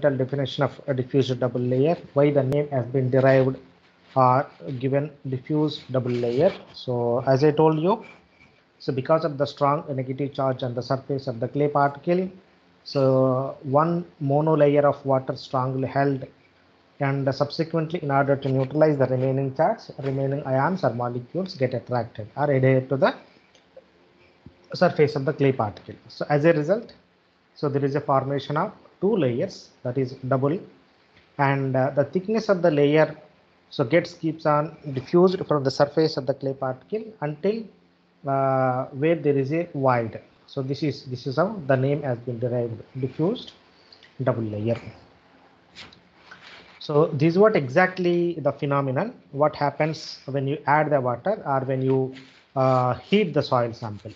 definition of a diffuse double layer, why the name has been derived or given diffuse double layer. So as I told you, so because of the strong negative charge on the surface of the clay particle, so one monolayer of water strongly held, and subsequently in order to neutralize the remaining charge, remaining ions or molecules get attracted or adhere to the surface of the clay particle. So as a result, so there is a formation of two layers, that is double, and the thickness of the layer so keeps on diffused from the surface of the clay particle until where there is a void. So this is how the name has been derived, diffused double layer. So this is what exactly the phenomenon, what happens when you add the water or when you heat the soil sample.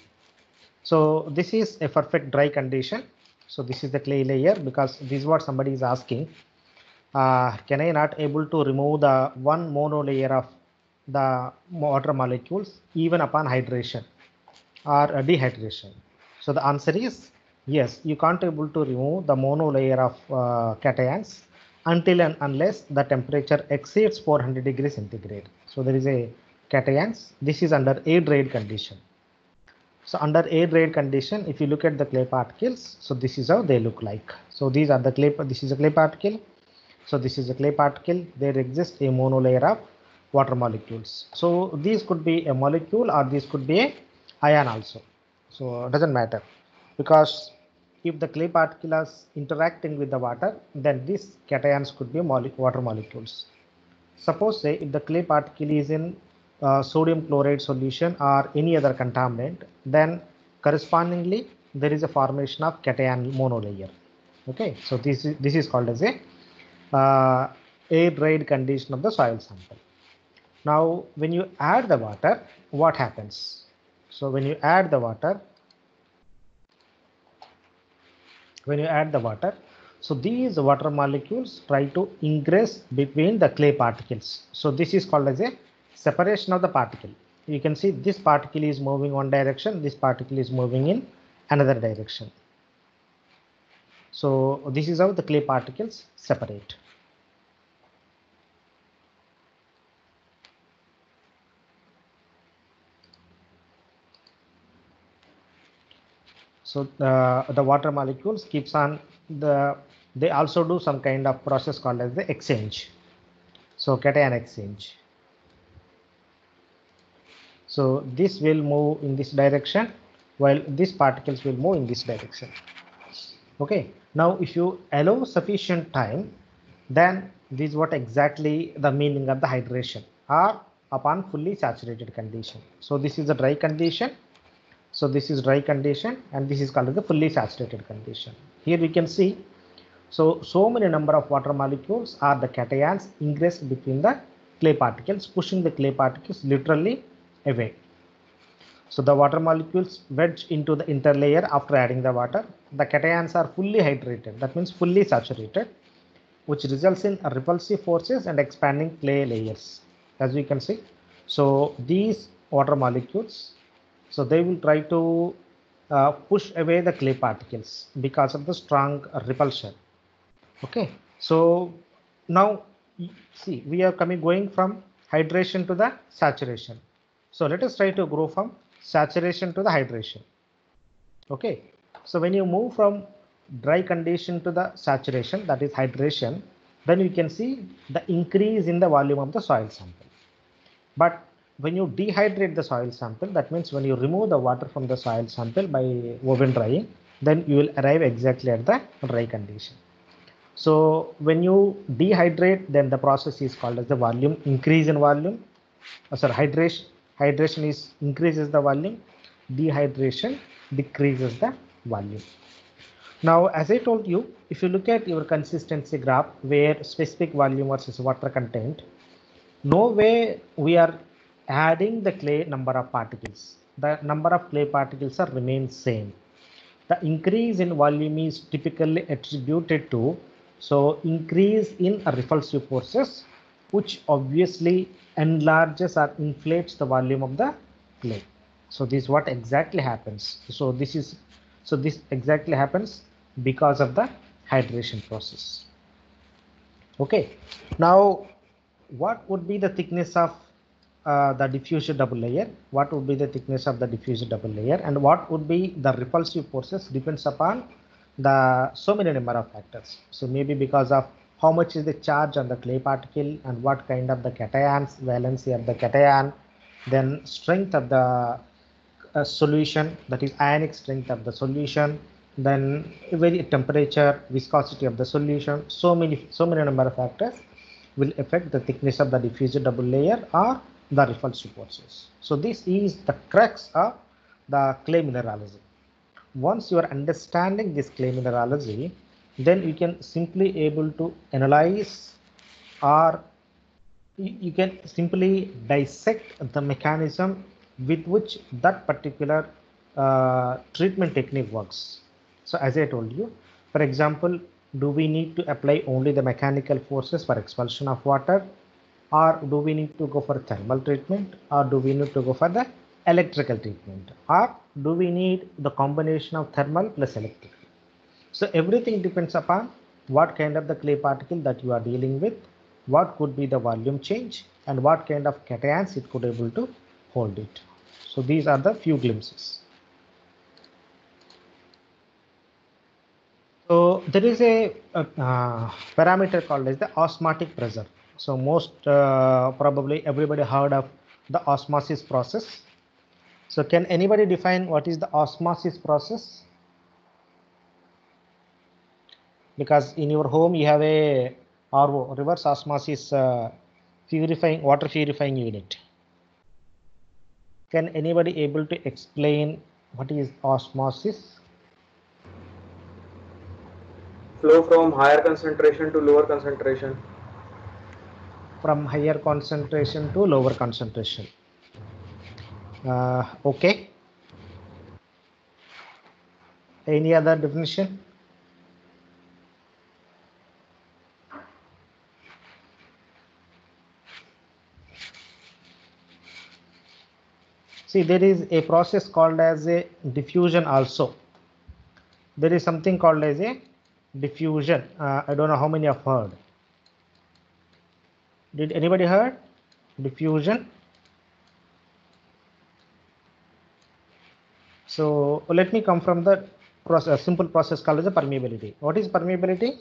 So this is a perfect dry condition. So this is the clay layer, because this is what somebody is asking. Can I not able to remove the one monolayer of the water molecules even upon hydration or dehydration? So the answer is yes, you can't able to remove the monolayer of cations until and unless the temperature exceeds 400 degrees centigrade. So there is a cations. This is under air dried condition. So under air dried condition, if you look at the clay particles, so this is how they look like. So these are the clay, this is a clay particle. So this is a clay particle. There exists a monolayer of water molecules. So these could be a molecule or this could be a ion also. So it doesn't matter, because if the clay particle is interacting with the water, then these cations could be water molecules. Suppose say if the clay particle is in sodium chloride solution or any other contaminant, then correspondingly there is a formation of cation monolayer. Okay, so this is called as a air dried condition of the soil sample. Now when you add the water, what happens? So when you add the water, so these water molecules try to ingress between the clay particles. So this is called as a separation of the particle. You can see this particle is moving one direction, this particle is moving in another direction. So this is how the clay particles separate. So the water molecules keeps on they also do some kind of process called as the exchange. So cation exchange. So this will move in this direction while these particles will move in this direction. Okay, now if you allow sufficient time, then this is what exactly the meaning of the hydration, or upon fully saturated condition. So this is the dry condition. So this is dry condition and this is called the fully saturated condition. Here we can see, so many number of water molecules or the cations ingress between the clay particles, pushing the clay particles literally away. So the water molecules wedge into the interlayer after adding the water. The cations are fully hydrated, that means fully saturated, which results in repulsive forces and expanding clay layers, as we can see. So these water molecules, so they will try to push away the clay particles because of the strong repulsion. Okay, so now see, we are going from hydration to the saturation. So let us try to go from saturation to the hydration. Okay, so when you move from dry condition to the saturation, that is hydration, then you can see the increase in the volume of the soil sample. But when you dehydrate the soil sample, that means when you remove the water from the soil sample by oven drying, then you will arrive exactly at the dry condition. So when you dehydrate, then the process is called as the volume increase in volume. Hydration is increases the volume, dehydration decreases the volume. Now, as I told you, if you look at your consistency graph where specific volume versus water content, no way we are adding the clay number of particles. The number of clay particles are remain same. The increase in volume is typically attributed to increase in repulsive forces, which obviously enlarges or inflates the volume of the clay. So this is what exactly happens. So this exactly happens because of the hydration process. Okay, now what would be the thickness of the diffuser double layer? What would be the thickness of the diffuser double layer, and what would be the repulsive forces depends upon the so many number of factors. So maybe because of how much is the charge on the clay particle and what kind of the cations, valency of the cation, then strength of the solution, that is ionic strength of the solution, then very temperature, viscosity of the solution, so many number of factors will affect the thickness of the diffuser double layer or the repulsive forces. So this is the crux of the clay mineralogy. Once you are understanding this clay mineralogy, then you can simply able to analyze, or you can simply dissect the mechanism with which that particular treatment technique works. So as I told you, for example, do we need to apply only the mechanical forces for expulsion of water, or do we need to go for thermal treatment, or do we need to go for the electrical treatment, or do we need the combination of thermal plus electrical? So everything depends upon what kind of the clay particle that you are dealing with, what could be the volume change, and what kind of cations it could able to hold it. So these are the few glimpses. So there is a parameter called as the osmotic pressure. So most probably everybody heard of the osmosis process. So can anybody define what is the osmosis process? Because in your home you have a RO, reverse osmosis purifying water purifying unit. Can anybody able to explain what is osmosis? Flow from higher concentration to lower concentration. From higher concentration to lower concentration. Okay. Any other definition? See, there is a process called as a diffusion also. There is something called as a diffusion. I don't know how many have heard. Did anybody heard diffusion? So let me come from the process, simple process called as a permeability. What is permeability?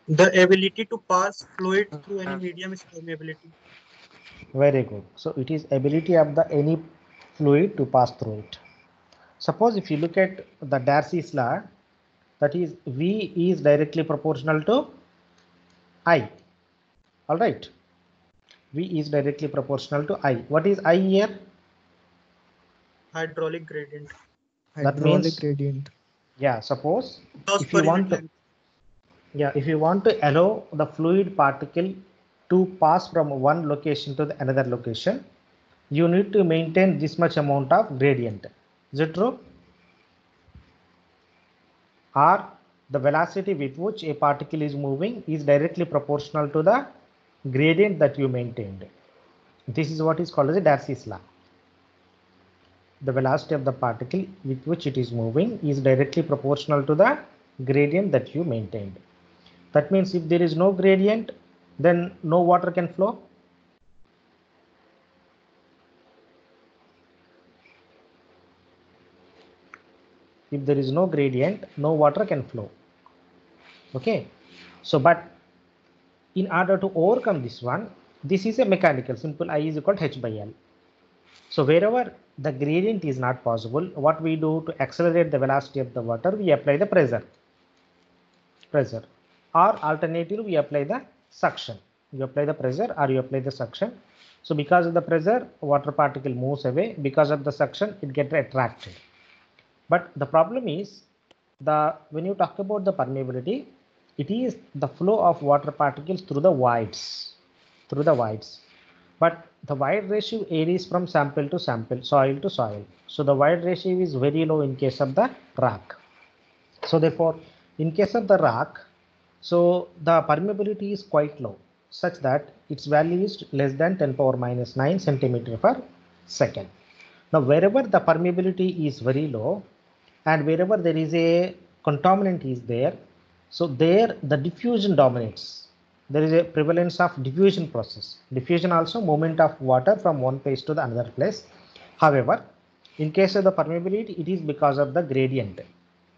The ability to pass fluid through any medium is permeability. Very good. So it is ability of the any fluid to pass through it. Suppose if you look at the Darcy's law, that is V is directly proportional to I. All right. V is directly proportional to I. What is I here? Hydraulic gradient. That means gradient. Yeah. Suppose Loss if per you unit want to, length. yeah, if you want to allow the fluid particle to pass from one location to the another location, you need to maintain this much amount of gradient. Is it true? Or the velocity with which a particle is moving is directly proportional to the gradient that you maintained. This is what is called as a Darcy's law. The velocity of the particle with which it is moving is directly proportional to the gradient that you maintained. That means if there is no gradient, then no water can flow. If there is no gradient, no water can flow. Okay. So, but in order to overcome this one, this is a mechanical, simple I is equal to H by L. So wherever the gradient is not possible, what we do to accelerate the velocity of the water, we apply the pressure, or alternatively we apply the suction. You apply the pressure or you apply the suction. So because of the pressure, water particle moves away. Because of the suction, it gets attracted. But the problem is, when you talk about the permeability, it is the flow of water particles through the voids, but the void ratio varies from sample to sample, soil to soil. So the void ratio is very low in case of the rock. So therefore, in case of the rock, so the permeability is quite low, such that its value is less than 10 power minus 9 centimeter per second. Now wherever the permeability is very low and wherever there is a contaminant is there, so there the diffusion dominates. There is a prevalence of diffusion process. Diffusion also movement of water from one place to the another place. However, in case of the permeability, it is because of the gradient,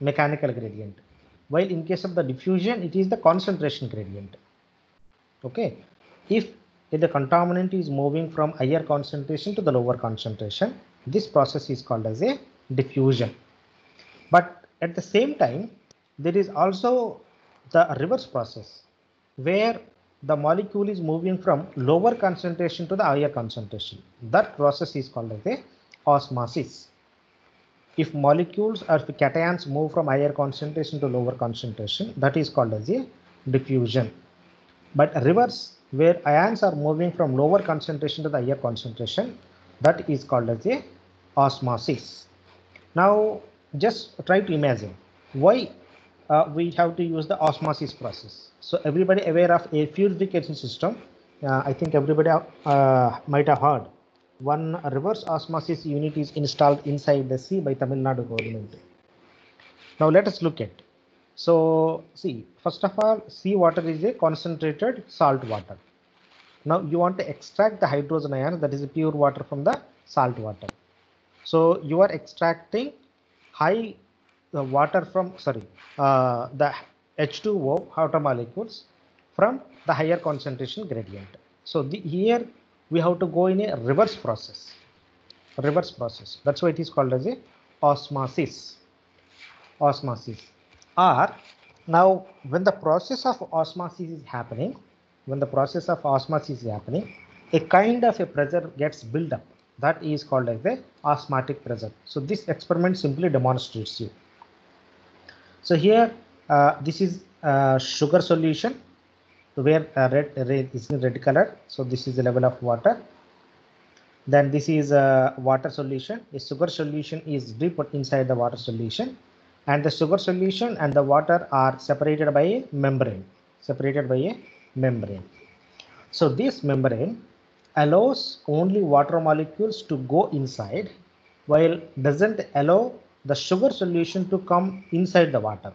mechanical gradient. While in case of the diffusion, it is the concentration gradient. Okay, if the contaminant is moving from higher concentration to the lower concentration, this process is called as a diffusion. But at the same time, there is also the reverse process where the molecule is moving from lower concentration to the higher concentration. That process is called as a osmosis. If molecules or if cations move from higher concentration to lower concentration, that is called as a diffusion. But reverse, where ions are moving from lower concentration to the higher concentration, that is called as a osmosis. Now just try to imagine why we have to use the osmosis process. So everybody aware of a purification system. I think everybody might have heard one reverse osmosis unit is installed inside the sea by Tamil Nadu government. Now let us look at. So see, first of all, sea water is a concentrated salt water. Now you want to extract the hydrogen ions, that is a pure water, from the salt water. So you are extracting high water from, the H2O outer molecules from the higher concentration gradient. So here we have to go in a reverse process. That's why it is called as a osmosis. Or now when the process of osmosis is happening, a kind of a pressure gets built up. That is called as the osmotic pressure. So this experiment simply demonstrates you. So here this is sugar solution where red is in red color. So this is the level of water. Then this is a water solution. A sugar solution is put inside the water solution, and the sugar solution and the water are separated by a membrane. So this membrane allows only water molecules to go inside, while doesn't allow the sugar solution to come inside the water.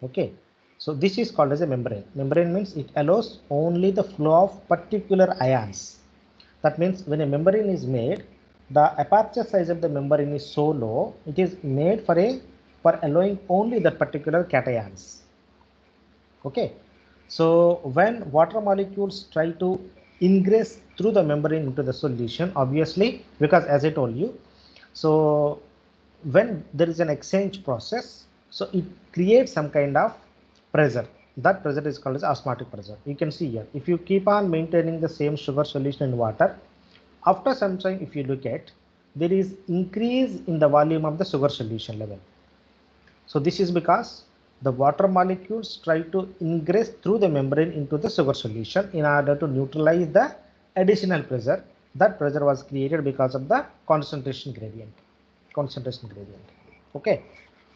Okay, so this is called as a membrane. Membrane means it allows only the flow of particular ions. That means when a membrane is made, the aperture size of the membrane is so low, it is made for allowing only the particular cations. Okay, so when water molecules try to ingress through the membrane into the solution, obviously, because as I told you, so when there is an exchange process, so it creates some kind of pressure. That pressure is called as osmotic pressure. You can see here, if you keep on maintaining the same sugar solution in water, after some time, if you look at, there is increase in the volume of the sugar solution level. So this is because the water molecules try to ingress through the membrane into the sugar solution in order to neutralize the additional pressure. That pressure was created because of the concentration gradient. Okay,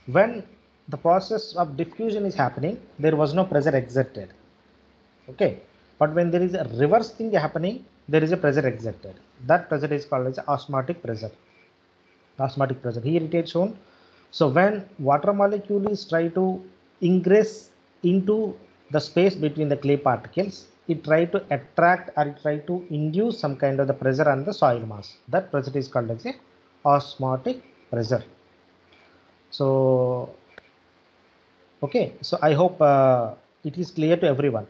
when the process of diffusion is happening, there was no pressure exerted. Okay, but when there is a reverse thing happening, there is a pressure exerted. That pressure is called as osmotic pressure. Here it is shown. So when water molecules try to ingress into the space between the clay particles, it try to attract or it try to induce some kind of the pressure on the soil mass. That pressure is called as a osmotic pressure. So okay, so I hope it is clear to everyone.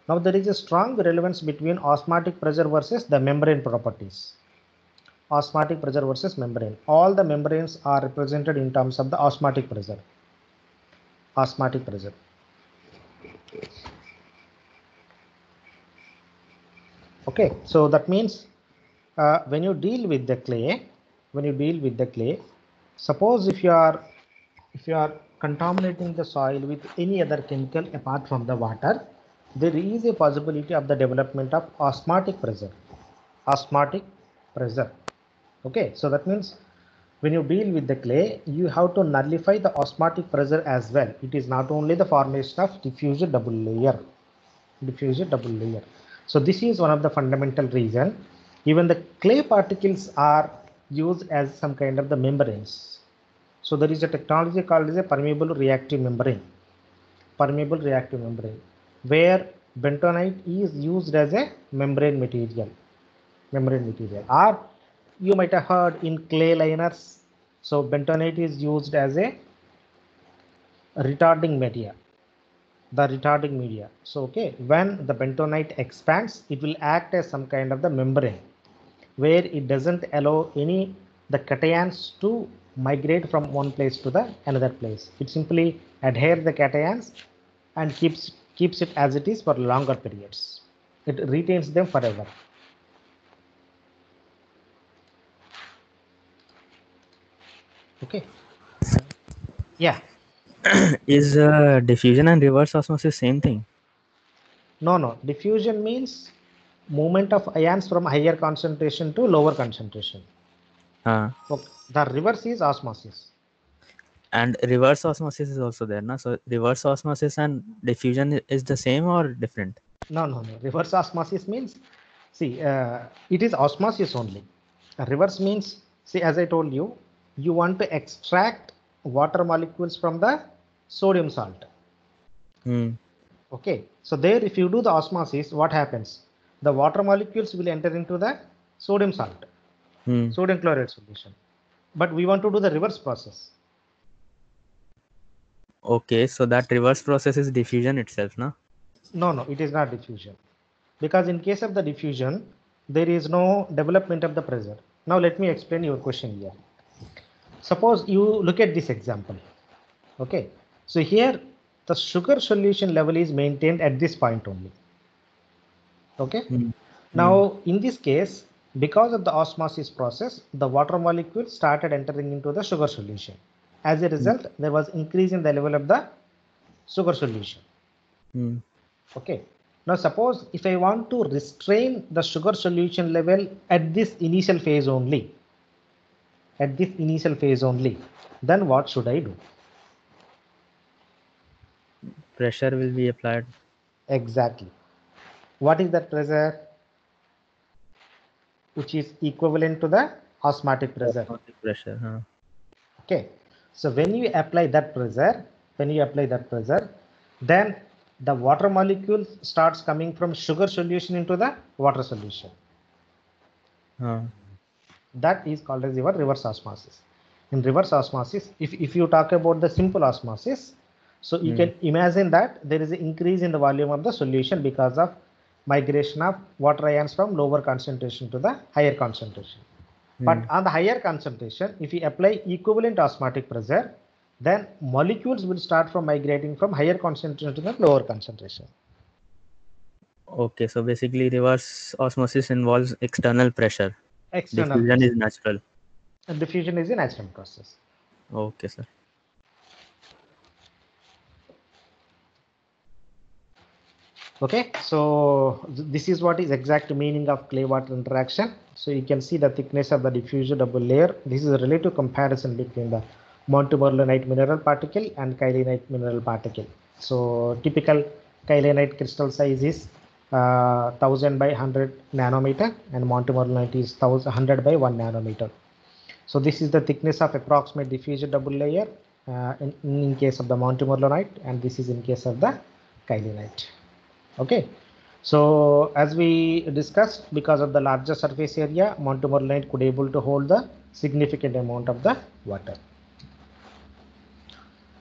Now there is a strong relevance between osmotic pressure versus the membrane properties. Osmotic pressure versus membrane. All the membranes are represented in terms of the osmotic pressure. Okay, so that means when you deal with the clay, suppose if you are contaminating the soil with any other chemical apart from the water, there is a possibility of the development of osmotic pressure. Okay, so that means when you deal with the clay, you have to nullify the osmotic pressure as well. It is not only the formation of diffuser double layer. So this is one of the fundamental reason. Even the clay particles are used as some kind of the membranes. So there is a technology called as a permeable reactive membrane, where bentonite is used as a membrane material, or you might have heard in clay liners. So bentonite is used as a retarding media, So okay, when the bentonite expands, it will act as some kind of the membrane, where it doesn't allow any the cations to migrate from one place to the another place. It simply adheres the cations and keeps it as it is for longer periods. It retains them forever. Okay. Yeah. Is diffusion and reverse osmosis same thing? No. Diffusion means movement of ions from higher concentration to lower concentration. Okay. The reverse is osmosis. And reverse osmosis is also there, na? So reverse osmosis and diffusion is the same or different? No. Reverse osmosis means, see, it is osmosis only. Reverse means, see, as I told you, you want to extract water molecules from the sodium salt. Okay, so there if you do the osmosis, what happens? The water molecules will enter into the sodium salt, sodium chloride solution. But we want to do the reverse process. Okay, so that reverse process is diffusion itself, no? No, it is not diffusion. Because in case of the diffusion, there is no development of the pressure. Now let me explain your question here. Suppose you look at this example. Okay, so here the sugar solution level is maintained at this point only. Okay. Now in this case, because of the osmosis process, the water molecule started entering into the sugar solution. As a result, there was increase in the level of the sugar solution. Okay. Now suppose if I want to restrain the sugar solution level at this initial phase only, then what should I do? Pressure will be applied. Exactly. What is that pressure? Which is equivalent to the osmotic pressure. Okay. So when you apply that pressure, then the water molecule starts coming from sugar solution into the water solution. That is called as your reverse osmosis. In reverse osmosis, if you talk about the simple osmosis, so you can imagine that there is an increase in the volume of the solution because of migration of water ions from lower concentration to the higher concentration. But on the higher concentration, if you apply equivalent osmotic pressure, then molecules will start from migrating from higher concentration to the lower concentration. Okay, so basically reverse osmosis involves external pressure. External diffusion pressure. is natural. And diffusion is a natural process. Okay, sir. Okay, so this is what is exact meaning of clay water interaction. So you can see the thickness of the diffusion double layer. This is a relative comparison between the montmorillonite mineral particle and kyanite mineral particle. So typical kyanite crystal size is 1000 by 100 nanometer, and montmorillonite is 100 by 1 nanometer. So this is the thickness of approximate diffusion double layer in case of the montmorillonite, and this is in case of the kyanite. Okay, so as we discussed, because of the larger surface area, montmorillonite could able to hold the significant amount of the water.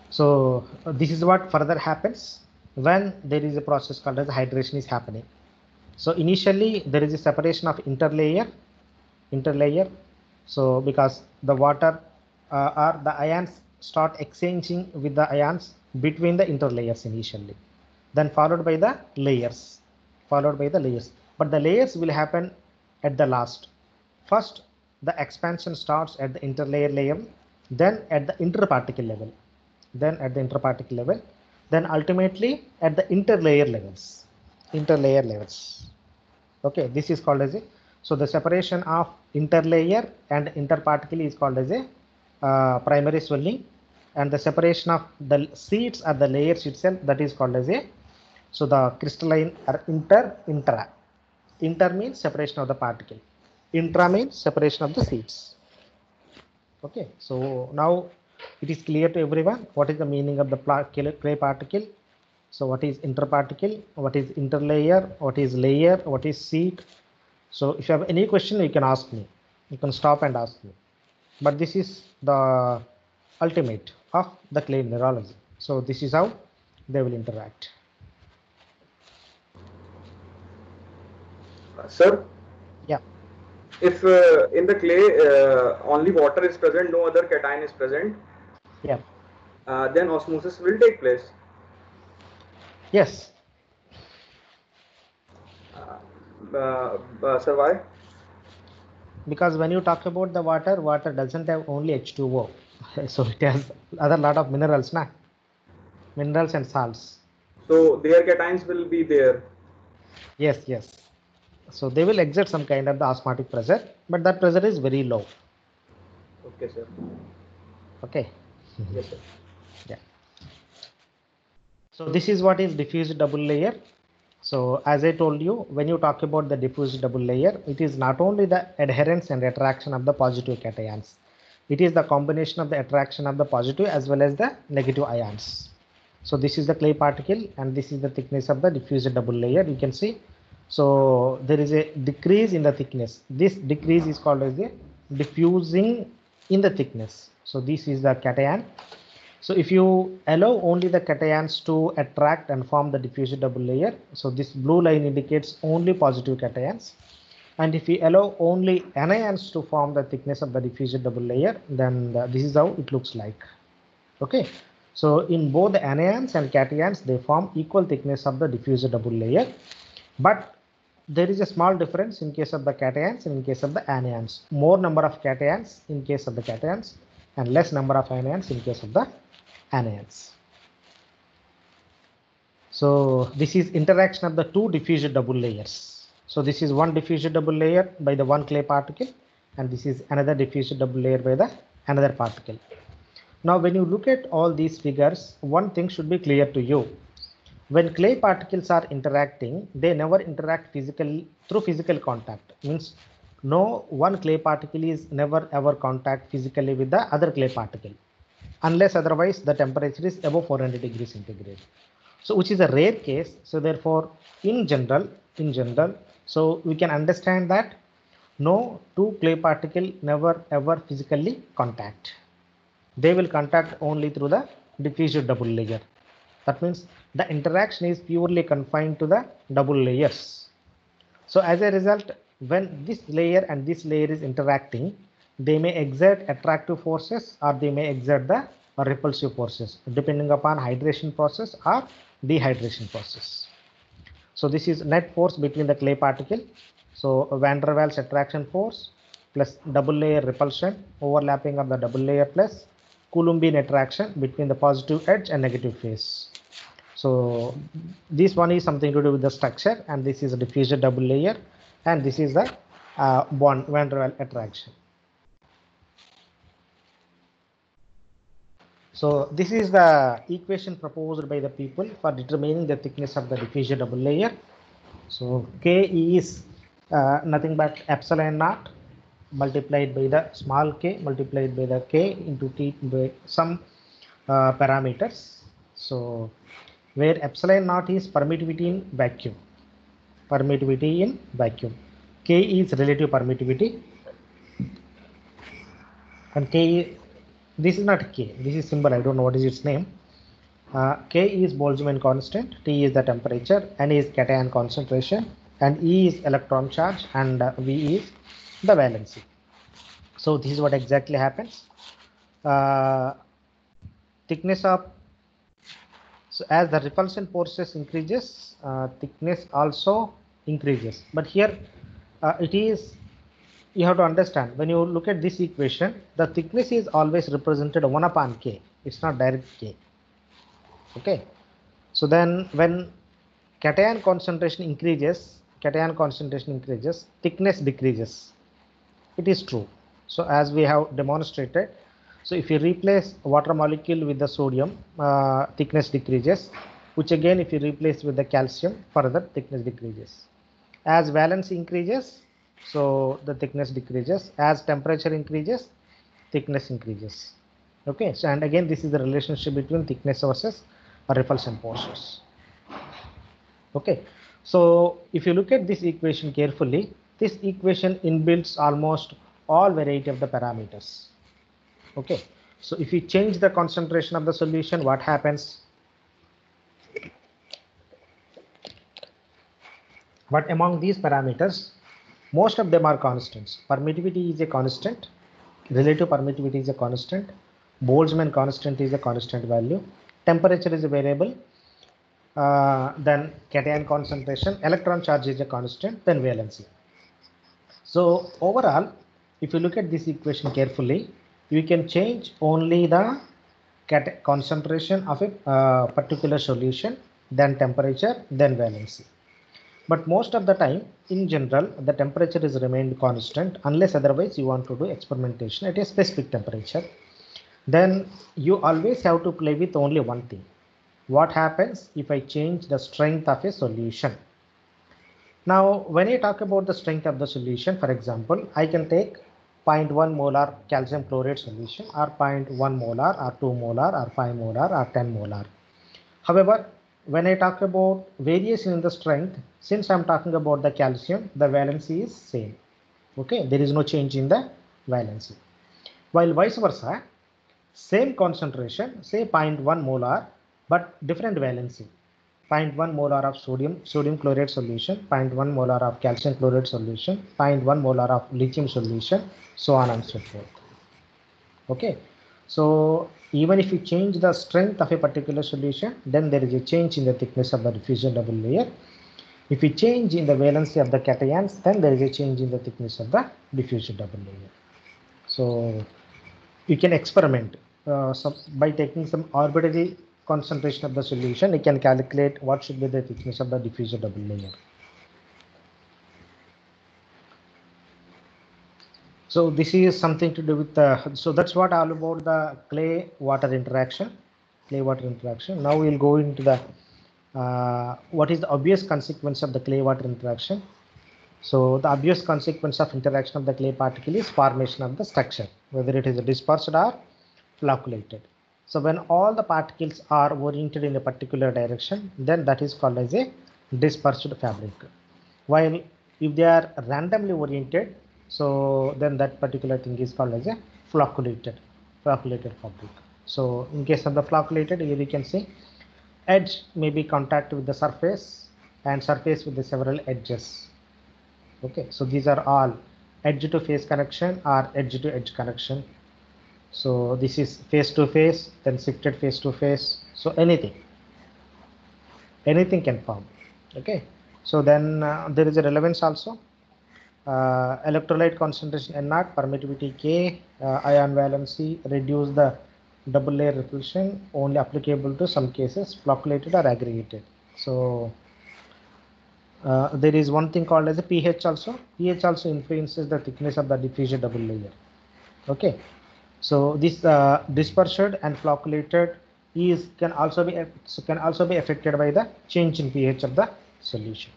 So this is what further happens when there is a process called as hydration is happening. So initially there is a separation of interlayer. So because the water or the ions start exchanging with the ions between the interlayers initially, then followed by the layers, but the layers will happen at the last. First the expansion starts at the interlayer level, then at the interparticle level, then ultimately at the interlayer levels. Okay, this is called as a, so the separation of interlayer and interparticle is called as a primary swelling, and the separation of the seeds or the layers itself, that is called as a, so the crystalline or intra means separation of the particle, intra means separation of the seeds. Okay, so now it is clear to everyone what is the meaning of the clay particle. So what is interparticle, what is interlayer, what is layer, what is seed. So if you have any question, you can ask me. You can stop and ask me. But this is the ultimate of the clay mineralogy. So this is how they will interact. Sir, Yeah. if in the clay only water is present, no other cation is present, Yeah. then osmosis will take place. Yes. Sir, why? Because when you talk about the water, water doesn't have only H2O. So it has other lot of minerals, minerals and salts. So their cations will be there. Yes, yes. So they will exert some kind of the osmotic pressure, but that pressure is very low. Okay, sir. Okay. Yes, sir. Yeah. So this is what is diffused double layer. So as I told you, when you talk about the diffused double layer, it is not only the adherence and attraction of the positive cations. It is the combination of the attraction of the positive as well as the negative ions. So this is the clay particle and this is the thickness of the diffused double layer. You can see. So there is a decrease in the thickness. This decrease is called as the diffusing in the thickness. So this is the cation. So if you allow only the cations to attract and form the diffusion double layer, so this blue line indicates only positive cations. And if we allow only anions to form the thickness of the diffusion double layer, then this is how it looks like. Okay. So in both the anions and cations, they form equal thickness of the diffusion double layer. But there is a small difference in case of the cations and in case of the anions. More number of cations in case of the cations and less number of anions in case of the anions. So this is interaction of the two diffusion double layers. So this is one diffusion double layer by the one clay particle, and this is another diffusion double layer by the another particle. Now when you look at all these figures, one thing should be clear to you. When clay particles are interacting, they never interact physically through physical contact. Means no one clay particle is never ever contact physically with the other clay particle, unless otherwise the temperature is above 400 degrees centigrade. So which is a rare case. So therefore in general, so we can understand that no two clay particle never ever physically contact. They will contact only through the diffusion double layer. That means the interaction is purely confined to the double layers. So as a result, when this layer and this layer is interacting, they may exert attractive forces or they may exert the repulsive forces depending upon hydration process or dehydration process. So this is net force between the clay particle. So Van der Waals attraction force plus double layer repulsion, overlapping of the double layer plus Coulombian attraction between the positive edge and negative phase. So this one is something to do with the structure, and this is a diffusion double layer, and this is the bond Van der Waals attraction. So this is the equation proposed by the people for determining the thickness of the diffusion double layer. So K is nothing but epsilon naught multiplied by the small k multiplied by the k into t by some parameters. So where epsilon naught is permittivity in vacuum. Permittivity in vacuum. K is relative permittivity. And K, this is not K, this is symbol, I don't know what is its name. K is Boltzmann constant, T is the temperature, N is cation concentration, and E is electron charge, and V is the valency. So this is what exactly happens. Thickness of, so as the repulsion forces increases, thickness also increases. But here it is, you have to understand, when you look at this equation, the thickness is always represented 1 upon K. It's not direct K. Okay. So then when cation concentration increases, thickness decreases. It is true. So as we have demonstrated, so if you replace water molecule with the sodium, thickness decreases, which again if you replace with the calcium, further thickness decreases. As valence increases, so the thickness decreases. As temperature increases, thickness increases. Okay, so and again this is the relationship between thickness versus repulsion forces. Okay, so if you look at this equation carefully, this equation inbuilds almost all variety of the parameters. Okay, so if you change the concentration of the solution, what happens? But among these parameters, most of them are constants. Permittivity is a constant, relative permittivity is a constant, Boltzmann constant is a constant value, temperature is a variable, then cation concentration, electron charge is a constant, then valency. So overall, if you look at this equation carefully, you can change only the concentration of a particular solution, then temperature, then valency. But most of the time, in general, the temperature is remained constant unless otherwise you want to do experimentation at a specific temperature. Then you always have to play with only one thing. What happens if I change the strength of a solution? Now, when I talk about the strength of the solution, for example, I can take 0.1 molar calcium chloride solution or 0.1 molar or 2 molar or 5 molar or 10 molar. However, when I talk about variation in the strength, since I'm talking about the calcium, the valency is same. Okay, there is no change in the valency. While vice versa, same concentration, say 0.1 molar, but different valency. 0.1 molar of sodium chloride solution, 0.1 molar of calcium chloride solution, 0.1 molar of lithium solution, so on and so forth. Okay, so even if you change the strength of a particular solution, then there is a change in the thickness of the diffusion double layer. If you change in the valency of the cations, then there is a change in the thickness of the diffusion double layer. So you can experiment by taking some arbitrary concentration of the solution. You can calculate what should be the thickness of the diffusion double layer. So this is something to do with the, so that's what all about the clay water interaction. Now we'll go into the what is the obvious consequence of the clay water interaction. So the obvious consequence of interaction of the clay particle is formation of the structure, whether it is dispersed or flocculated. So when all the particles are oriented in a particular direction, then that is called as a dispersed fabric. While if they are randomly oriented, so then that particular thing is called as a flocculated fabric. So in case of the flocculated, here you can see edge may be contact with the surface and surface with the several edges. Okay, so these are all edge to face connection or edge to edge connection. So this is face to face, then shifted face to face. So anything can form. Okay, so then there is a relevance also. Electrolyte concentration N0, permittivity K, ion valency, reduce the double layer repulsion, only applicable to some cases, flocculated or aggregated. So there is one thing called as a pH also. pH also influences the thickness of the diffusion double layer. Okay, so this dispersed and flocculated can also be affected by the change in pH of the solution.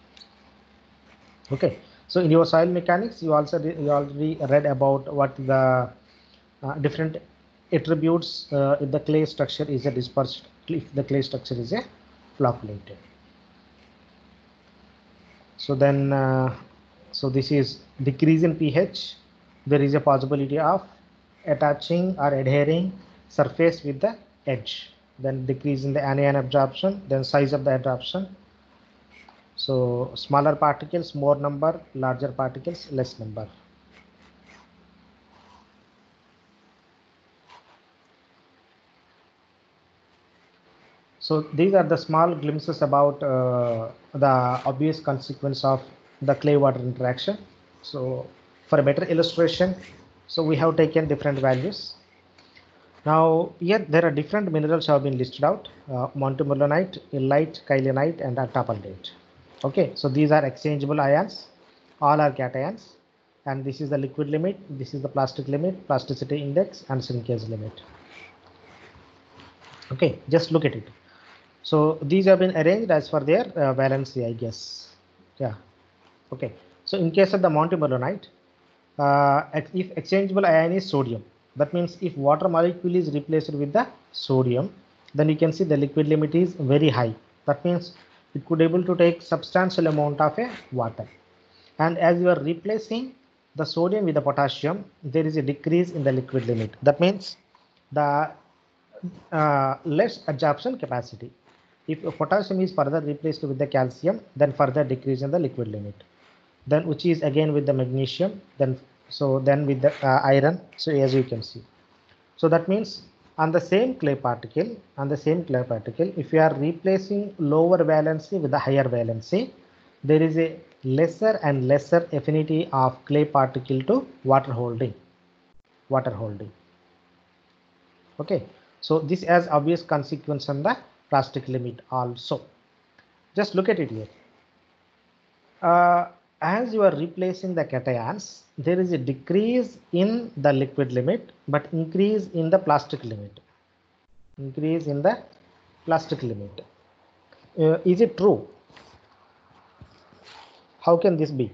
Okay, so in your soil mechanics, you already read about what the different attributes if the clay structure is a dispersed, if the clay structure is a flocculated. So then, so this is decrease in pH. There is a possibility of attaching or adhering surface with the edge. Then decrease in the anion absorption, then size of the adsorption. So smaller particles, more number, larger particles, less number. So these are the small glimpses about the obvious consequence of the clay water interaction. So for a better illustration, so we have taken different values. Now here there are different minerals have been listed out: montmorillonite, illite, kaolinite, and atapeldite. Okay, so these are exchangeable ions, all are cations, and this is the liquid limit, this is the plastic limit, plasticity index, and shrinkage limit. Okay, just look at it. So these have been arranged as per their valency, I guess. Yeah. Okay. So in case of the montmorillonite, if exchangeable ion is sodium, That means if water molecule is replaced with the sodium, then you can see the liquid limit is very high. That means it could able to take substantial amount of a water. And as you are replacing the sodium with the potassium, there is a decrease in the liquid limit. That means the less absorption capacity. If potassium is further replaced with the calcium, then further decrease in the liquid limit. Then which is again with the magnesium, then with the iron. So as you can see, so that means on the same clay particle, if you are replacing lower valency with the higher valency, there is a lesser and lesser affinity of clay particle to water holding. Okay, so this has obvious consequence on the plastic limit also. Just look at it here. As you are replacing the cations, there is a decrease in the liquid limit, but increase in the plastic limit. Is it true? How can this be?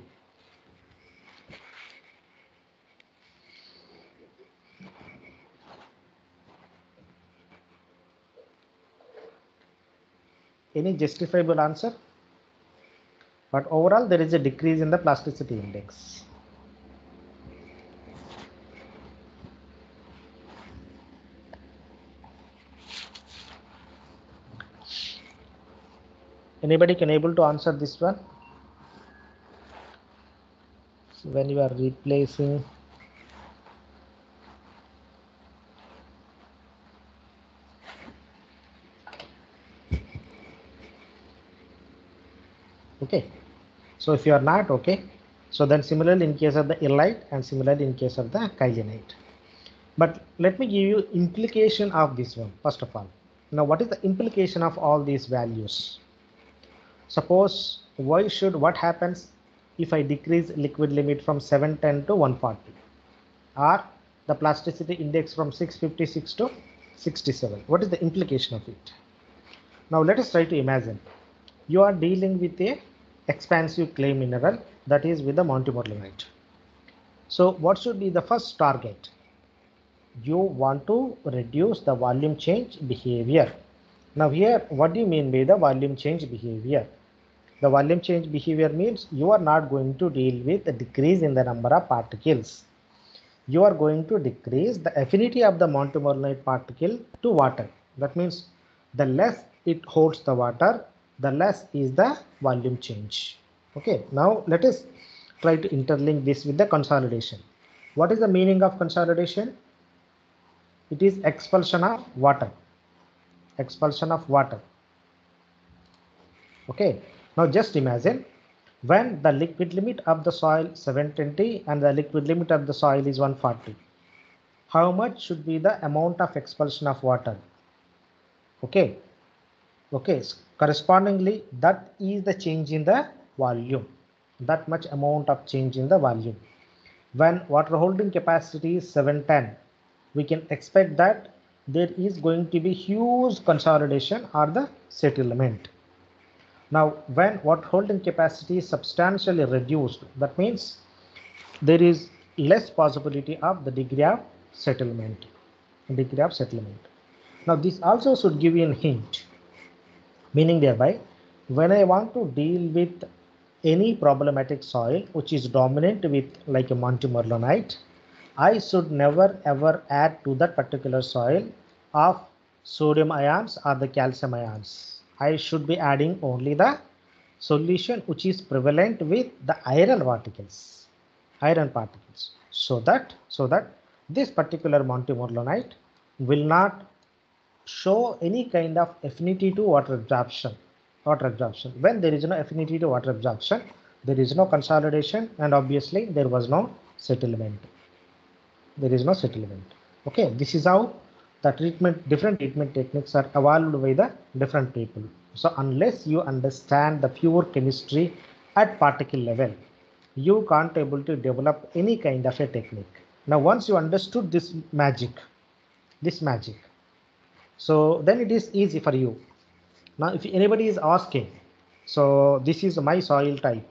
Any justifiable answer? But overall, there is a decrease in the plasticity index. Anybody can able to answer this one? So when you are replacing okay, so if you are not okay, so then similarly in case of the illite and similarly in case of the kyanite. But let me give you implication of this one first of all. Now what is the implication of all these values? Suppose what happens if I decrease liquid limit from 710 to 140, or the plasticity index from 656 to 67? What is the implication of it? Now let us try to imagine you are dealing with a expansive clay mineral, that is with the montmorillonite. So what should be the first target? You want to reduce the volume change behavior. Now here, what do you mean by the volume change behavior? The volume change behavior means you are not going to deal with a decrease in the number of particles. You are going to decrease the affinity of the montmorillonite particle to water. That means the less it holds the water, the less is the volume change. Okay, now let us try to interlink this with the consolidation. What is the meaning of consolidation? It is expulsion of water. Okay, now just imagine when the liquid limit of the soil 720 and the liquid limit of the soil is 140, how much should be the amount of expulsion of water? Okay, correspondingly that is the change in the volume, that much amount of change in the volume. When water holding capacity is 710, we can expect that there is going to be huge consolidation or the settlement. Now when water holding capacity is substantially reduced, that means there is less possibility of the degree of settlement. Now this also should give you a hint, meaning thereby when I want to deal with any problematic soil which is dominant with like a montmorillonite, I should never ever add to that particular soil of sodium ions or the calcium ions. I should be adding only the solution which is prevalent with the iron particles, so that this particular montmorillonite will not show any kind of affinity to water absorption. When there is no affinity to water absorption, there is no consolidation, and obviously there was no settlement. Okay, this is how the different treatment techniques are evolved by the different people. So unless you understand the pure chemistry at particle level, you can't able to develop any kind of a technique. Now once you understood this magic, so then it is easy for you. Now if anybody is asking, so this is my soil type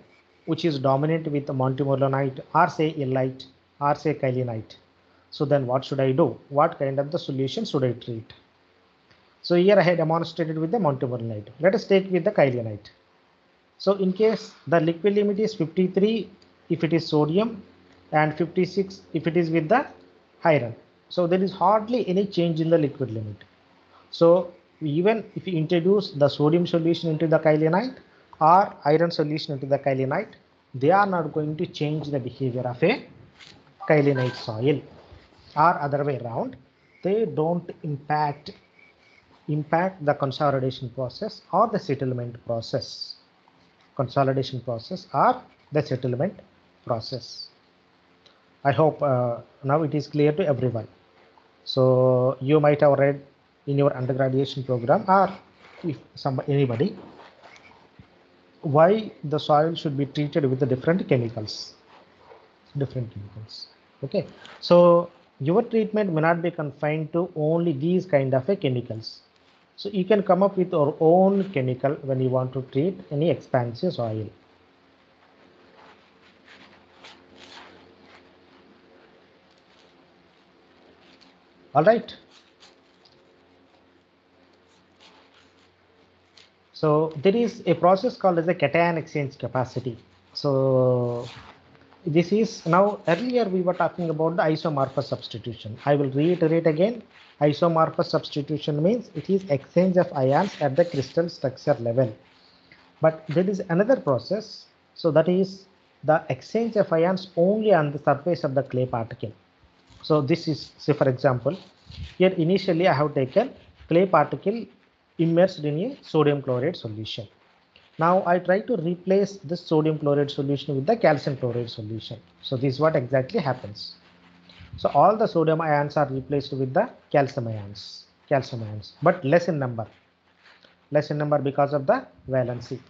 which is dominant with montmorillonite or say illite or say kyanite. So then what should I do? What kind of the solution should I treat? So here I had demonstrated with the montmorillonite. Let us take with the kyanite. So in case the liquid limit is 53 if it is sodium and 56 if it is with the iron. So there is hardly any change in the liquid limit. So even if you introduce the sodium solution into the kyanite or iron solution into the kyanite, they are not going to change the behavior of a kyanite soil, or other way around, they don't impact the consolidation process or the settlement process. Consolidation process or the settlement process. I hope now it is clear to everyone. So you might have read in your undergraduate program, or if anybody, why the soil should be treated with the different chemicals. Okay, so your treatment may not be confined to only these kind of chemicals. So you can come up with your own chemical when you want to treat any expansive soil. All right. So there is a process called as a cation exchange capacity. So this is, now earlier we were talking about the isomorphous substitution. I will reiterate again. Isomorphous substitution means it is exchange of ions at the crystal structure level. But there is another process. So that is the exchange of ions only on the surface of the clay particle. So this is, say for example, here initially I have taken clay particle immersed in a sodium chloride solution. Now I try to replace this sodium chloride solution with the calcium chloride solution. So this is what exactly happens. So all the sodium ions are replaced with the calcium ions, but less in number because of the valency.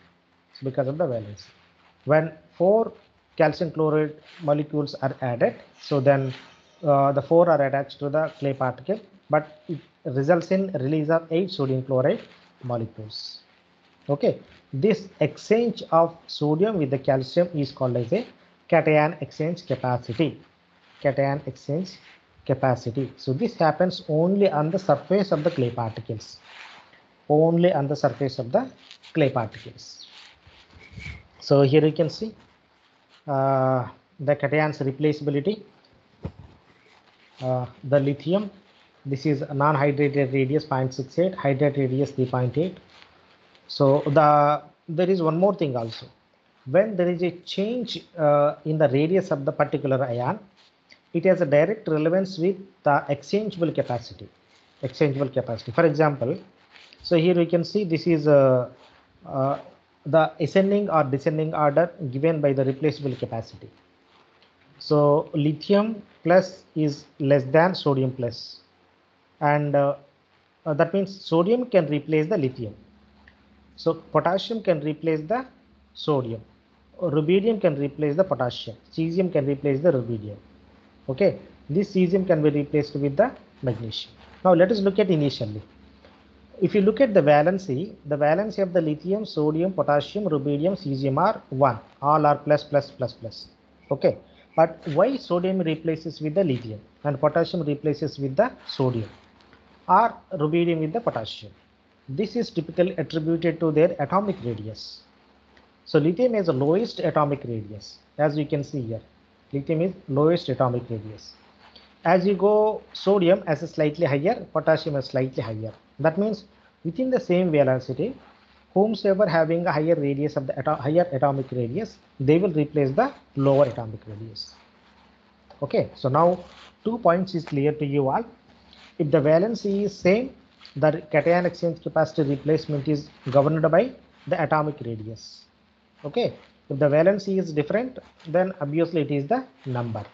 When 4 calcium chloride molecules are added, so then the 4 are attached to the clay particle, but it results in release of 8 sodium chloride molecules. Okay, this exchange of sodium with the calcium is called as a cation exchange capacity. So this happens only on the surface of the clay particles. So here you can see the cation's replaceability. The lithium, this is non-hydrated radius 0.68, hydrated radius 3.8. So there is one more thing also. When there is a change in the radius of the particular ion, it has a direct relevance with the exchangeable capacity. For example, so here we can see this is the ascending or descending order given by the replaceable capacity. So lithium plus is less than sodium plus, and that means sodium can replace the lithium. So potassium can replace the sodium, rubidium can replace the potassium, cesium can replace the rubidium. Okay, this cesium can be replaced with the magnesium. Now let us look at initially. If you look at the valency of the lithium, sodium, potassium, rubidium, cesium are 1. All are plus. Okay, but why sodium replaces with the lithium and potassium replaces with the sodium, or rubidium with the potassium? This is typically attributed to their atomic radius. So lithium has the lowest atomic radius, as you can see here. Lithium is lowest atomic radius. As you go, sodium has a slightly higher, potassium is slightly higher. That means within the same velocity, whomsoever having a higher radius of the higher atomic radius, they will replace the lower atomic radius. Okay, so now 2 points is clear to you all. If the valency is same, the cation exchange capacity replacement is governed by the atomic radius. Okay, if the valency is different, then obviously it is the number.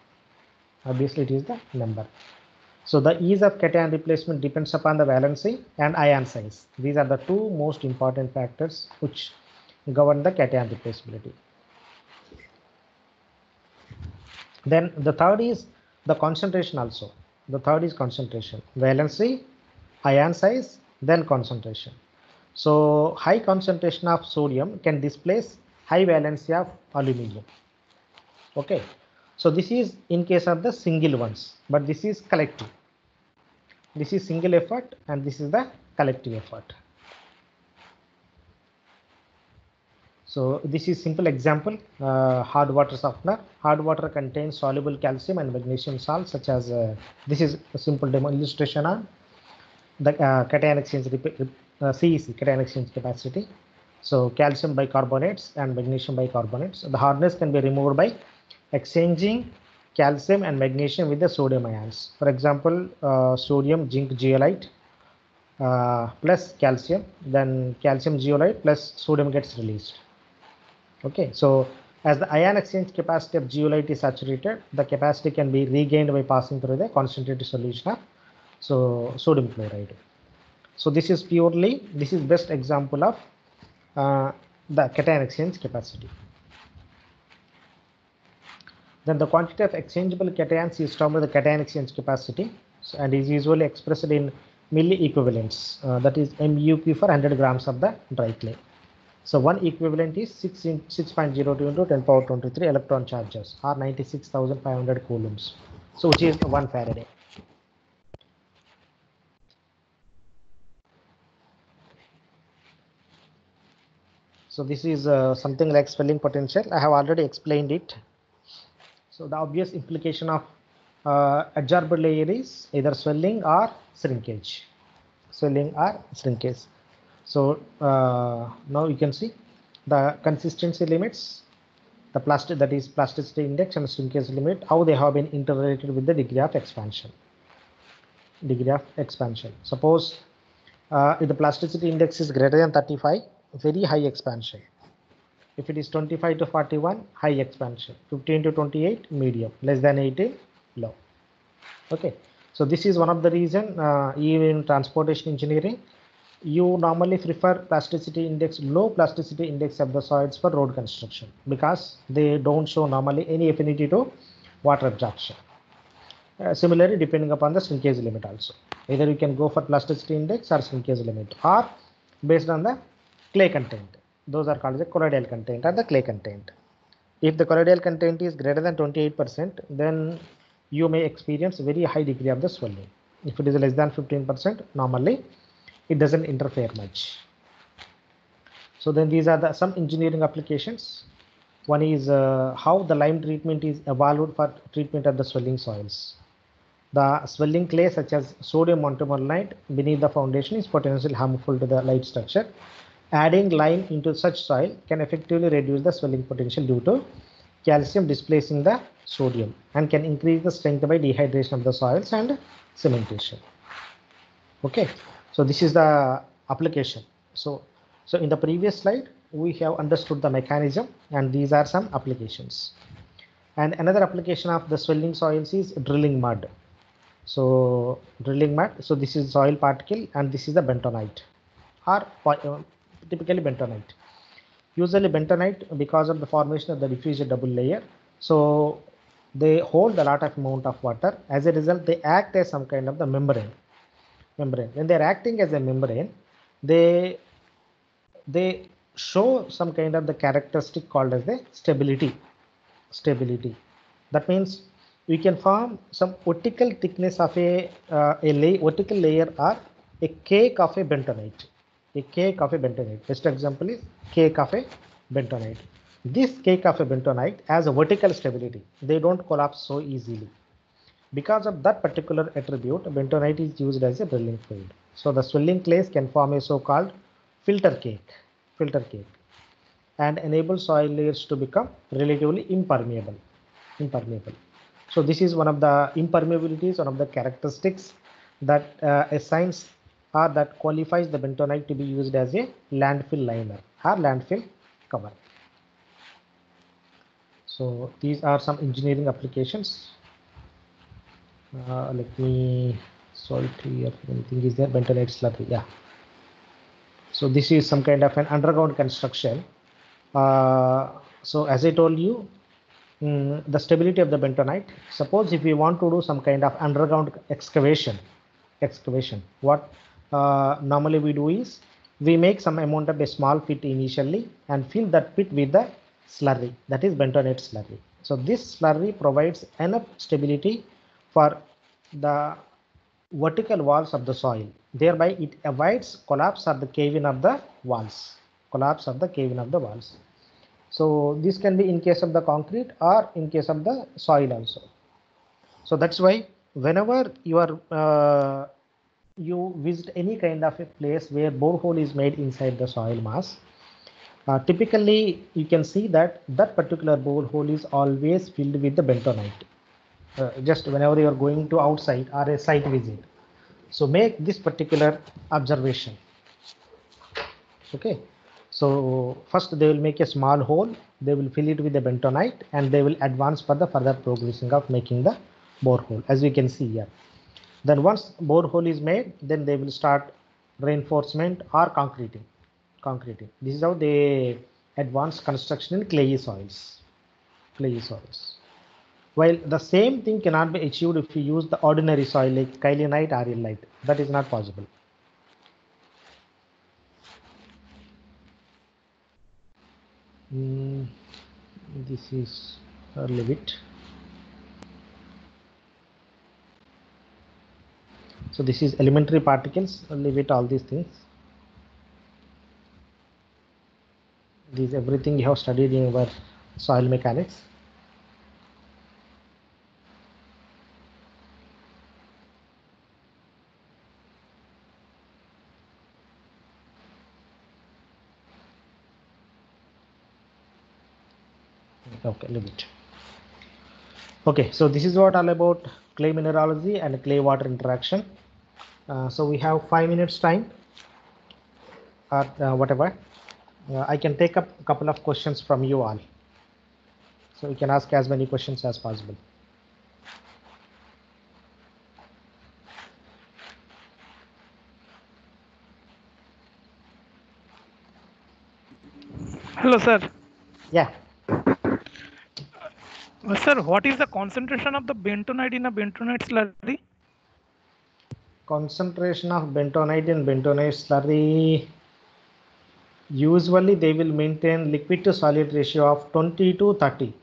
So the ease of cation replacement depends upon the valency and ion size. These are the 2 most important factors which govern the cation replaceability. Then the third is the concentration also. The third is concentration. Valency, ion size, then concentration. So high concentration of sodium can displace high valency of aluminium. Okay. So this is in case of the single ones, but this is collective. This is single effort and this is the collective effort. So this is simple example, hard water softener. Hard water contains soluble calcium and magnesium salts such as, this is a simple demo illustration on the cation exchange, CEC, cation exchange capacity. So calcium bicarbonates and magnesium bicarbonates. The hardness can be removed by exchanging calcium and magnesium with the sodium ions. For example, sodium zinc zeolite plus calcium, then calcium zeolite plus sodium gets released. Okay, so as the ion exchange capacity of zeolite is saturated, the capacity can be regained by passing through the concentrated solution of sodium chloride. So this is best example of the cation exchange capacity. Then the quantity of exchangeable cations is termed the cation exchange capacity, and is usually expressed in milli equivalents, that is MUQ for 100 grams of the dry clay. So one equivalent is 6.02 into 10 power 23 electron charges, or 96,500 coulombs. So which is 1 Faraday. So this is something like swelling potential. I have already explained it. So the obvious implication of adsorbed layer is either swelling or shrinkage. Swelling or shrinkage. So now you can see the consistency limits, the plastic, that is plasticity index and shrinkage limit, how they have been interrelated with the degree of expansion. Suppose if the plasticity index is greater than 35, very high expansion. If it is 25 to 41, high expansion. 15 to 28, medium. Less than 18, low. Okay. So this is one of the reason even in transportation engineering, you normally prefer plasticity index, low plasticity index of the soils for road construction, because they don't show normally any affinity to water absorption. Similarly, depending upon the shrinkage limit also, either you can go for plasticity index or shrinkage limit, or based on the clay content. Those are called the colloidal content or the clay content. If the colloidal content is greater than 28%, then you may experience very high degree of the swelling. If it is less than 15%, normally it doesn't interfere much. So then these are some engineering applications. One is how the lime treatment is evolved for treatment of the swelling soils. The swelling clay such as sodium montmorillonite beneath the foundation is potentially harmful to the light structure. Adding lime into such soil can effectively reduce the swelling potential due to calcium displacing the sodium, and can increase the strength by dehydration of the soils and cementation. Okay, so this is the application. So in the previous slide, we have understood the mechanism, and these are some applications. And another application of the swelling soils is drilling mud. So drilling mud, so this is soil particle and this is the bentonite, or typically bentonite. Usually bentonite, because of the formation of the diffuser double layer, so they hold a lot of amount of water. As a result, they act as some kind of the membrane. When they are acting as a membrane, they show some kind of the characteristic called as the stability. That means we can form some vertical thickness of vertical layer, or a cake of a bentonite. Best example is cake of a bentonite. This cake of a bentonite has a vertical stability. They don't collapse so easily. Because of that particular attribute, bentonite is used as a drilling fluid. So the swelling clays can form a so-called filter cake, and enable soil layers to become relatively impermeable. So this is one of the impermeabilities, one of the characteristics that assigns or that qualifies the bentonite to be used as a landfill liner or landfill cover. So these are some engineering applications. Let me solve here. Anything is there? Bentonite slurry. Yeah. So this is some kind of an underground construction. So as I told you, the stability of the bentonite. Suppose if we want to do some kind of underground excavation, what normally we do is we make some amount of a small pit initially and fill that pit with the slurry, that is bentonite slurry. So this slurry provides enough stability for the vertical walls of the soil. Thereby it avoids collapse or the cave-in of the walls. Collapse of the cave-in of the walls. So this can be in case of the concrete or in case of the soil also. So that's why whenever you visit any kind of a place where borehole is made inside the soil mass, typically you can see that that particular borehole is always filled with the bentonite. Just whenever you are going to outside or a site visit, so make this particular observation. Okay, so first they will make a small hole, they will fill it with the bentonite, and they will advance for the further progressing of making the borehole, as we can see here. Then once borehole is made, then they will start reinforcement or concreting. This is how they advance construction in clayey soils. While the same thing cannot be achieved if you use the ordinary soil like kyanite or illite. That is not possible. This is a little bit. So this is elementary particles. I'll leave it all these things. This everything you have studied in your soil mechanics. Okay, leave it. Okay, so this is what all about clay mineralogy and clay water interaction. So we have 5 minutes time or whatever. I can take up a couple of questions from you all. So you can ask as many questions as possible. Hello, sir. Yeah. Sir, what is the concentration of the bentonite in a bentonite slurry? Concentration of bentonite in bentonite slurry, usually they will maintain liquid to solid ratio of 20 to 30.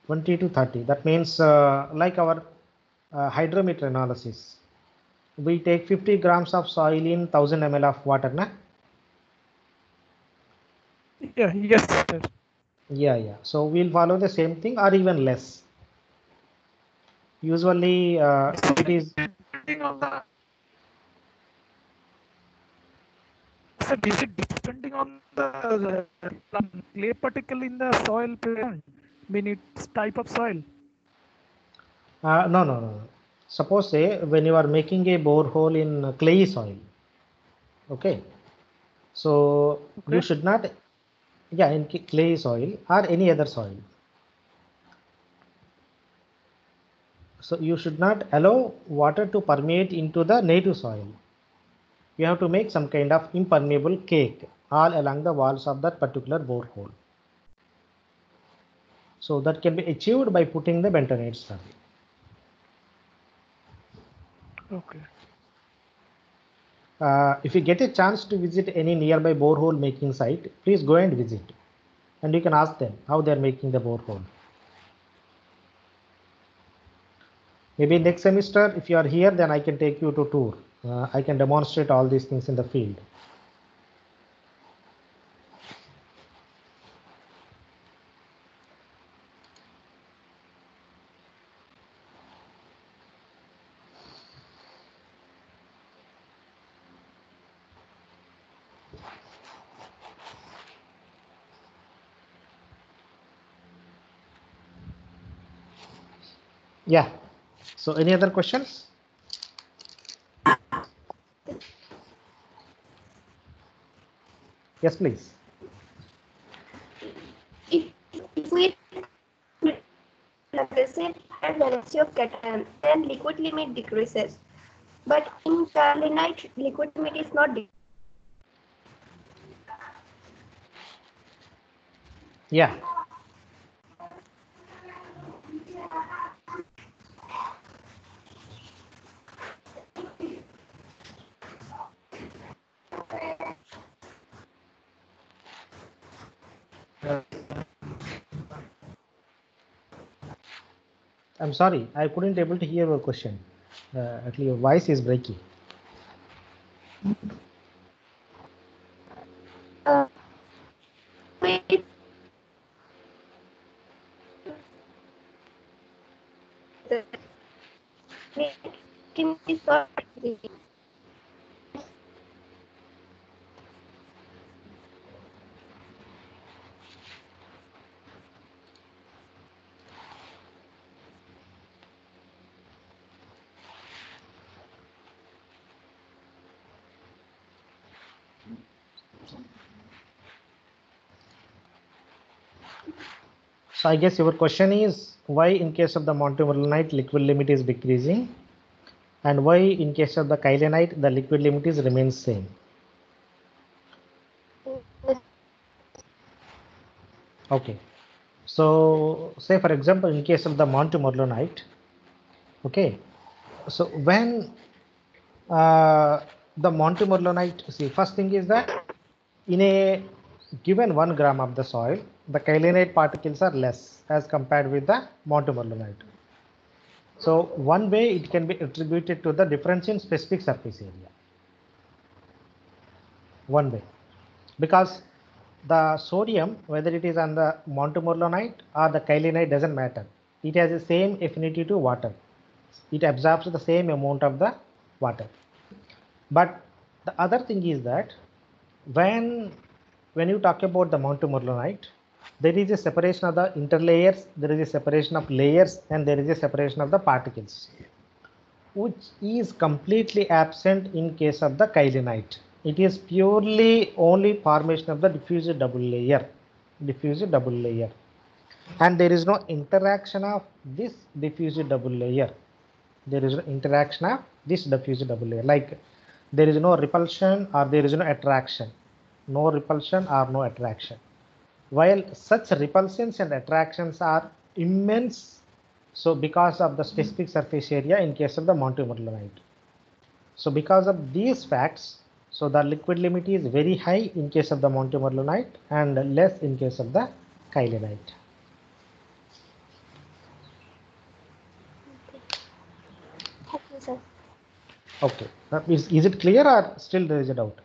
20 to 30. That means like our hydrometer analysis. We take 50 grams of soil in 1000 ml of water, na? Yeah, yes, sir. Yeah. So we'll follow the same thing or even less. Usually it is. Depending on the. Sir, is it depending on the clay particle in the soil present? I mean, its type of soil. No. Suppose say when you are making a borehole in clay soil, okay, so Okay. you should not, yeah, in clay soil or any other soil. So you should not allow water to permeate into the native soil. You have to make some kind of impermeable cake all along the walls of that particular borehole. So that can be achieved by putting the bentonite slurry. Okay. If you get a chance to visit any nearby borehole making site, please go and visit. And you can ask them how they are making the borehole. Maybe next semester, if you are here, then I can take you to tour. I can demonstrate all these things in the field. Yeah. So any other questions? Yes, please. If we represent higher valency of cation, then liquid limit decreases. But in perlite, liquid limit is not decreased. Yeah. I'm sorry, I couldn't able to hear your question. Actually, your voice is breaking. Wait. Can be solved. So I guess your question is why in case of the montmorillonite liquid limit is decreasing, and why in case of the kyanite the liquid limit is remains same. Okay, so say for example in case of the montmorillonite, okay, so when the montmorillonite, see, first thing is that in a given 1 gram of the soil, the kyanite particles are less as compared with the montmorillonite. So one way it can be attributed to the difference in specific surface area. One way, because the sodium, whether it is on the montmorillonite or the kyanite, doesn't matter. It has the same affinity to water. It absorbs the same amount of the water. But the other thing is that when you talk about the montmorillonite, there is a separation of the interlayers, there is a separation of layers, and there is a separation of the particles, which is completely absent in case of the kyanite. It is purely only formation of the diffuse double layer, and there is no interaction of this diffuse double layer. There is no interaction of this diffuse double layer, like there is no repulsion or there is no attraction, no repulsion or no attraction, while such repulsions and attractions are immense, so because of the specific surface area in case of the montmorillonite. So because of these facts, so the liquid limit is very high in case of the montmorillonite and less in case of the kyanite. Okay, sir. Okay, is it clear or still there is a doubt?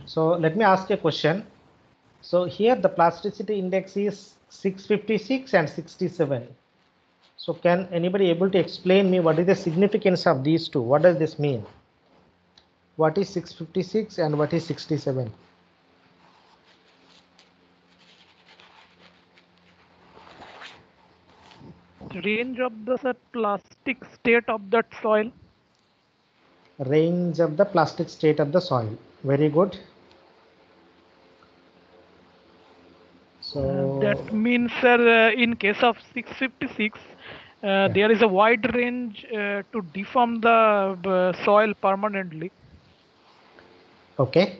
So let me ask a question. So here the plasticity index is 656 and 67. So can anybody able to explain me what is the significance of these two? What does this mean? What is 656 and what is 67? Range of the plastic state of that soil. Range of the plastic state of the soil. Very good. So That means, sir, in case of 656, there is a wide range to deform the soil permanently. okay.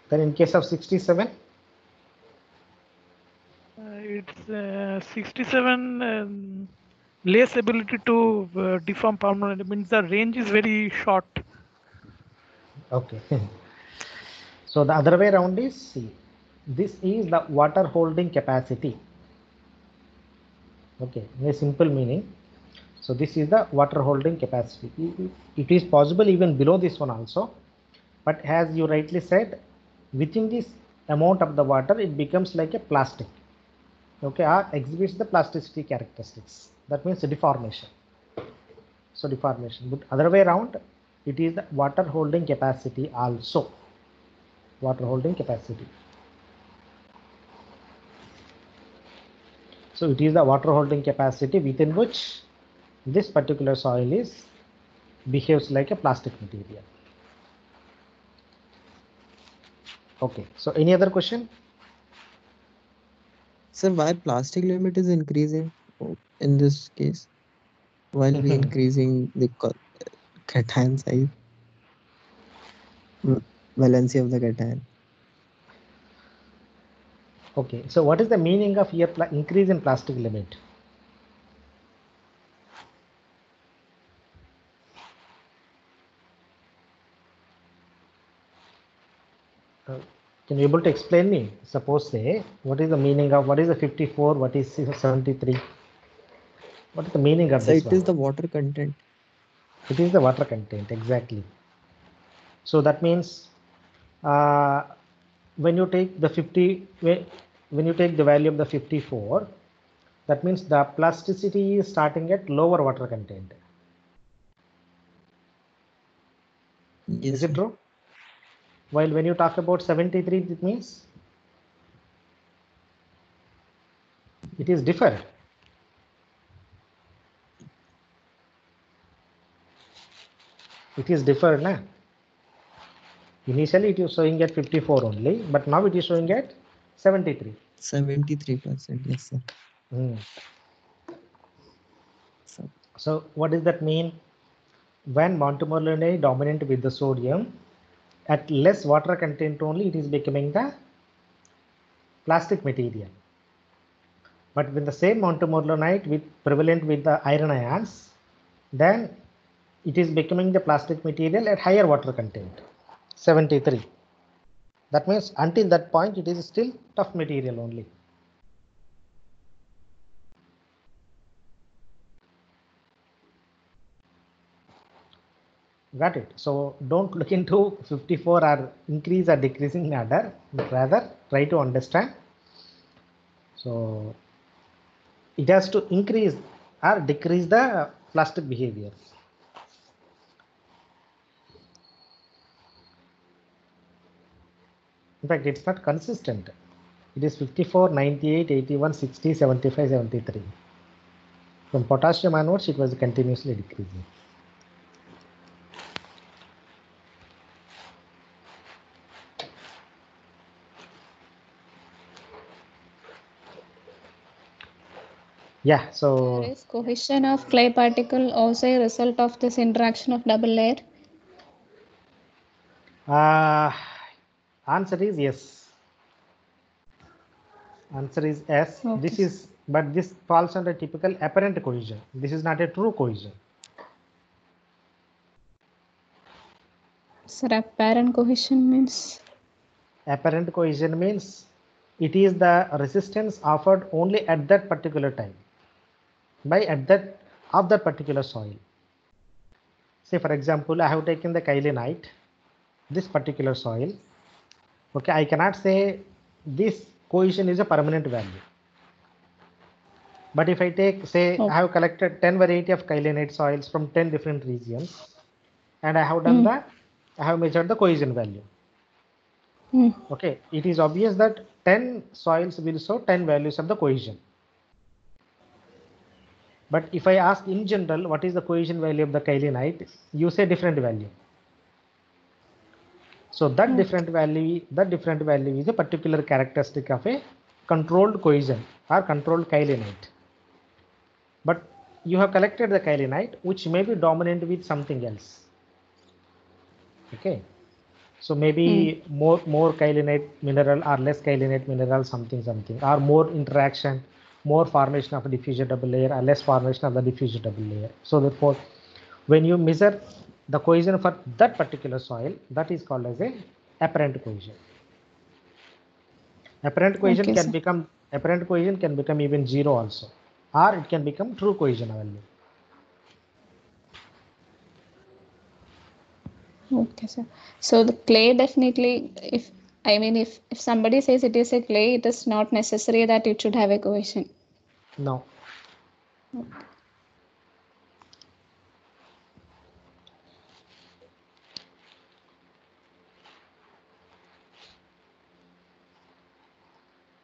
Then in case of 67, It's 67 less ability to deform permanently, means the range is very short. okay. So the other way around is, see, this is the water holding capacity. Okay, in a simple meaning. So this is the water holding capacity. It is possible even below this one also, but as you rightly said, within this amount of the water, it becomes like a plastic. Okay, or exhibits the plasticity characteristics. That means deformation. So deformation, but other way around, it is the water holding capacity also. Water holding capacity. So it is the water holding capacity within which this particular soil is behaves like a plastic material. Okay, so any other question? Sir, why plastic limit is increasing in this case while we increasing the cation size, valency of the cation? Okay, so what is the meaning of here increase in plastic limit? Can you able to explain me? Suppose say, what is the meaning of, what is the 54, what is 73? What is the meaning of So this it is one? the water content. It is the water content, exactly. So that means when you take the 50, when you take the value of the 54, that means the plasticity is starting at lower water content. Yes, Is it sir. true? While when you talk about 73, it means it is different. It is different, nah? Initially it is showing at 54 only, but now it is showing at 73. 73%. Yes, sir. So what does that mean? When Montmorillonite dominant with the sodium, at less water content only, it is becoming the plastic material. But when the same Montmorillonite with prevalent with the iron ions, then it is becoming the plastic material at higher water content, 73. That means until that point, it is still tough material only. Got it. So don't look into 54 or increase or decreasing order, but rather try to understand. So it has to increase or decrease the plastic behavior. In fact, it's not consistent. It is 54, 98, 81, 60, 75, 73. From potassium onwards, it was continuously decreasing. Yeah, so Is cohesion of clay particle also a result of this interaction of double layer? answer is yes. Answer is yes. Okay. This is, but this falls under typical apparent cohesion. This is not a true cohesion. Sir, apparent cohesion means? Apparent cohesion means it is the resistance offered only at that particular time by at that of that particular soil. Say for example, I have taken the kailinite, this particular soil. Okay, I cannot say this cohesion is a permanent value. But if I take, say, I have collected 10 variety of kailinite soils from 10 different regions, and I have done I have measured the cohesion value. Okay, it is obvious that 10 soils will show 10 values of the cohesion. But if I ask in general, what is the cohesion value of the kailinite, you say different value. So that different value is a particular characteristic of a controlled cohesion or controlled kailinite. But you have collected the kailinite, which may be dominant with something else. Okay, so maybe more kailinite mineral or less kailinite mineral, something, or more interaction, more formation of a diffusion double layer or less formation of the diffusion double layer. So therefore, when you measure the cohesion for that particular soil, that is called as a apparent cohesion. Apparent cohesion can become even zero also, or it can become true cohesion value. Okay, sir. So the clay definitely, if somebody says it is a clay, it is not necessary that it should have a cohesion. No. Okay.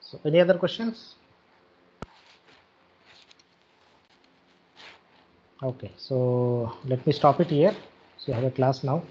So any other questions? Okay, so let me stop it here. So you have a class now.